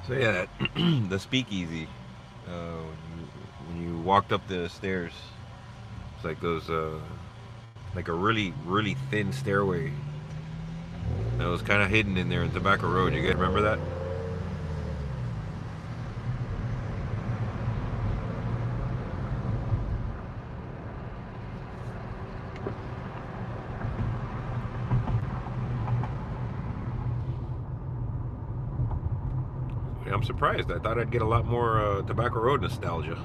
So yeah, the speakeasy. When you walked up the stairs, it's like those, like a really, really thin stairway that was kind of hidden in there in Tobacco Road. You guys remember that? I'm surprised. I thought I'd get a lot more Tobacco Road nostalgia.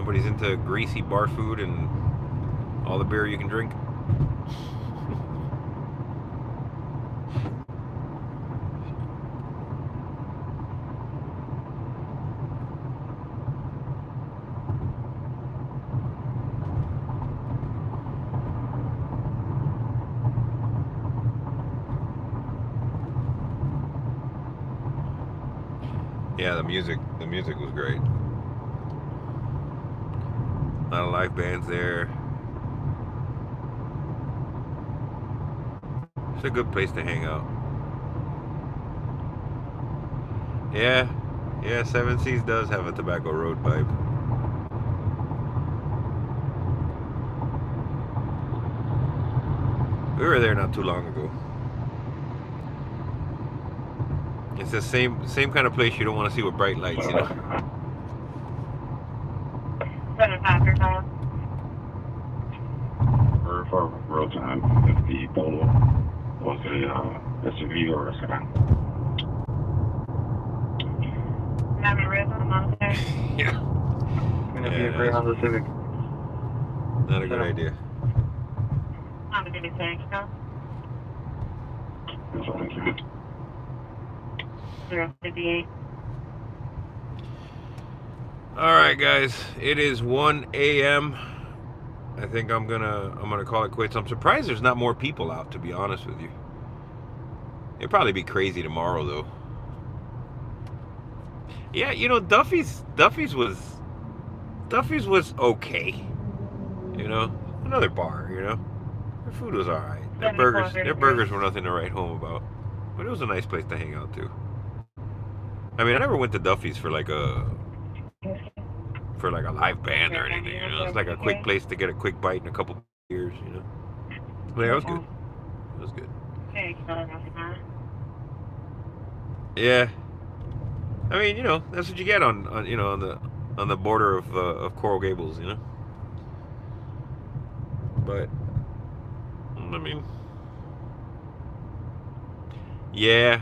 Everybody's into greasy bar food and all the beer you can drink. Yeah, the music was great. A lot of live bands there. It's a good place to hang out. Yeah, Seven Seas does have a Tobacco Road vibe. We were there not too long ago. It's the same kind of place you don't want to see with bright lights, you know. 7 Packer time. For road time, if the Polo was a SUV or a sedan. Having a rib on the Monster. Yeah. Gonna be a great Honda Civic. Not a good idea. Not a good thing, no? That's all I can. 058. All right, guys. It is 1 a.m. I think I'm gonna call it quits. I'm surprised there's not more people out, to be honest with you. It'll probably be crazy tomorrow, though. Yeah, you know, Duffy's was okay. You know, another bar. You know, their food was all right. Their burgers were nothing to write home about, but it was a nice place to hang out too. I mean, I never went to Duffy's for like a live band or anything. You know, it's like a quick place to get a quick bite and a couple beers. You know, but yeah, it was good. It was good. Yeah. I mean, you know, that's what you get on the border of Coral Gables, you know. But I mean, yeah,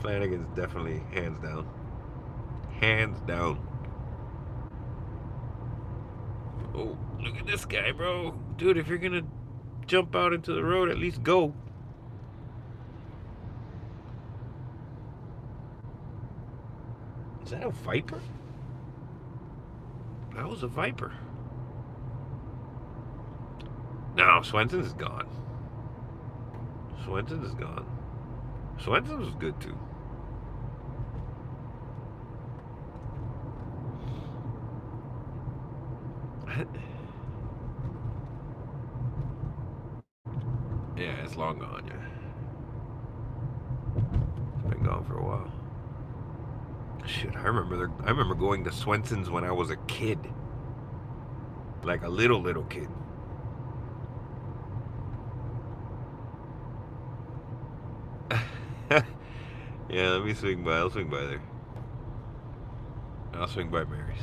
Flanagan's definitely hands down. Oh, look at this guy, bro, dude. If you're gonna jump out into the road, at least go. Is that a Viper? That was a Viper. No, Swenson's is gone. Swenson's is gone. Swenson's was good too. Yeah, it's long gone, yeah. It's been gone for a while. Shit, I remember going to Swenson's when I was a kid. Like a little kid. Yeah, let me swing by. I'll swing by there. I'll swing by Mary's.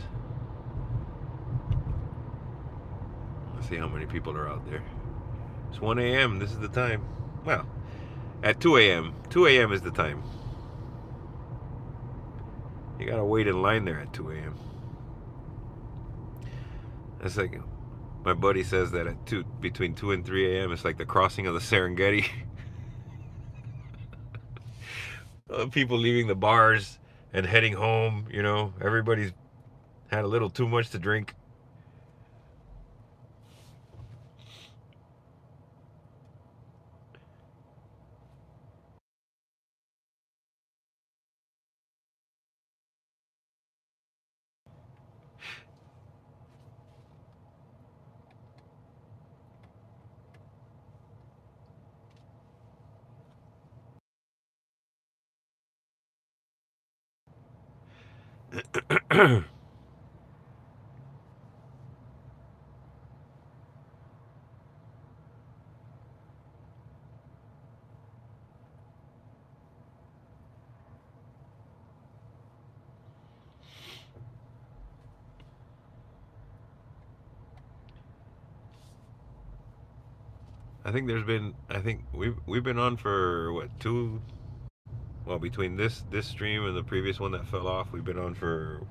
Let's see how many people are out there. It's 1 a.m. This is the time. Well, at 2 a.m. 2 a.m. is the time. You gotta wait in line there at 2 a.m. That's like, my buddy says that at between 2 and 3 a.m. it's like the crossing of the Serengeti. People leaving the bars and heading home, you know, everybody's had a little too much to drink. I think we've been on for what, well, between this stream and the previous one that fell off, we've been on for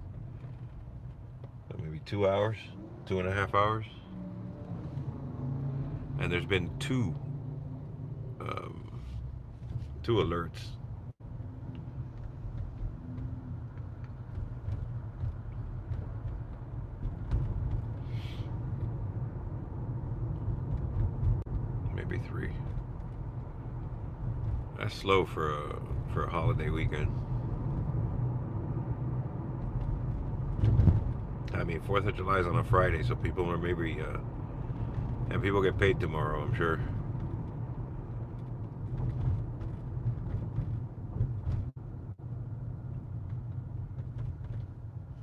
maybe maybe 2 hours, 2.5 hours. And there's been two alerts. Maybe 3. That's slow for a holiday weekend. I mean, 4th of July is on a Friday, so people are maybe and people get paid tomorrow, I'm sure.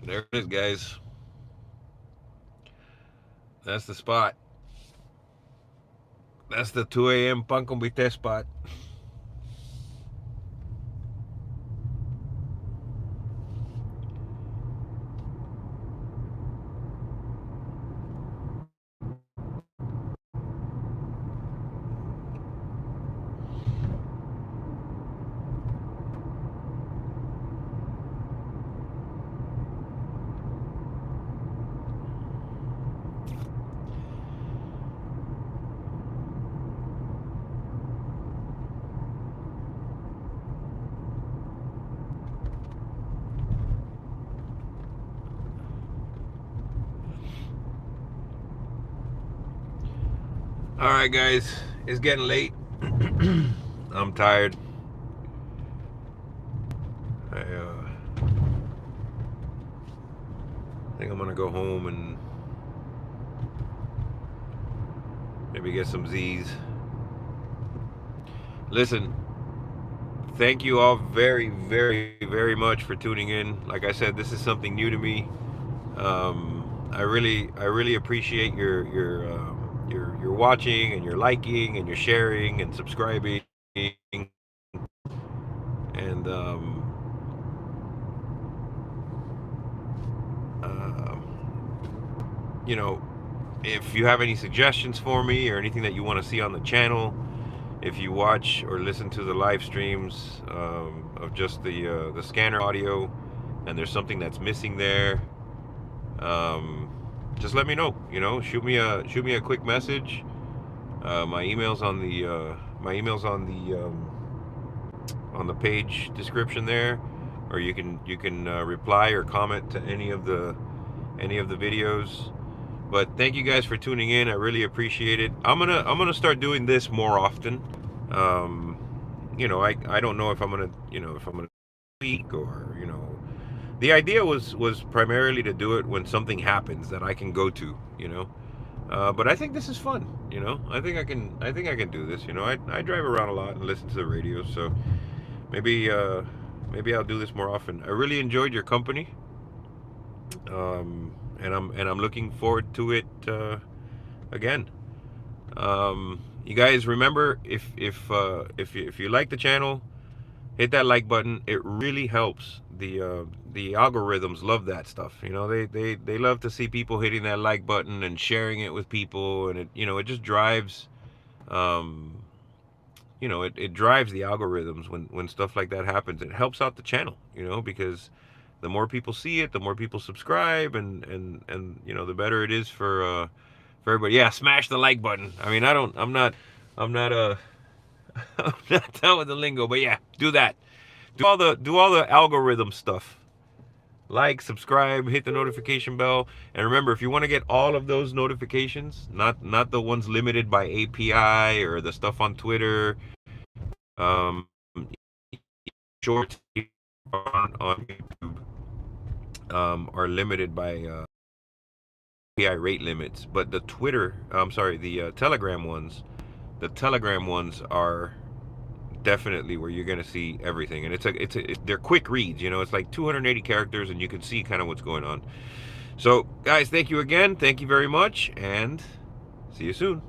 There it is, guys. That's the spot. That's the 2 a.m. Pan con Bistec spot. Alright guys, it's getting late. I'm tired. I think I'm gonna go home and maybe get some Z's. Listen, thank you all very, very, very much for tuning in. Like I said, this is something new to me. I really appreciate your watching and your liking and your sharing and subscribing, and you know, if you have any suggestions for me or anything that you want to see on the channel, if you watch or listen to the live streams of just the scanner audio and there's something that's missing there, just let me know. You know, shoot me a quick message. My email's on the page description there, or you can reply or comment to any of the videos. But thank you guys for tuning in. I really appreciate it. I'm gonna start doing this more often. You know, I don't know if I'm gonna speak or, you know. The idea was primarily to do it when something happens that I can go to, you know. But I think this is fun, you know. I think I can do this, you know. I drive around a lot and listen to the radio, so maybe I'll do this more often. I really enjoyed your company, and I'm looking forward to it again. You guys remember, if you like the channel, hit that like button. It really helps. The algorithms love that stuff. You know, they love to see people hitting that like button and sharing it with people, and it just drives it drives the algorithms when stuff like that happens. It helps out the channel, you know, because the more people see it, the more people subscribe, and you know, the better it is for everybody. Yeah, smash the like button. I mean, I'm not I'm not down with the lingo, but yeah, do that. Do all the algorithm stuff. Like, subscribe, hit the notification bell, and remember, if you want to get all of those notifications, not the ones limited by API or the stuff on Twitter, shorts on YouTube are limited by API rate limits, but the Telegram ones, are definitely where you're gonna see everything, and they're quick reads. You know, it's like 280 characters, and you can see kind of what's going on. So, guys, thank you again. Thank you very much, and see you soon.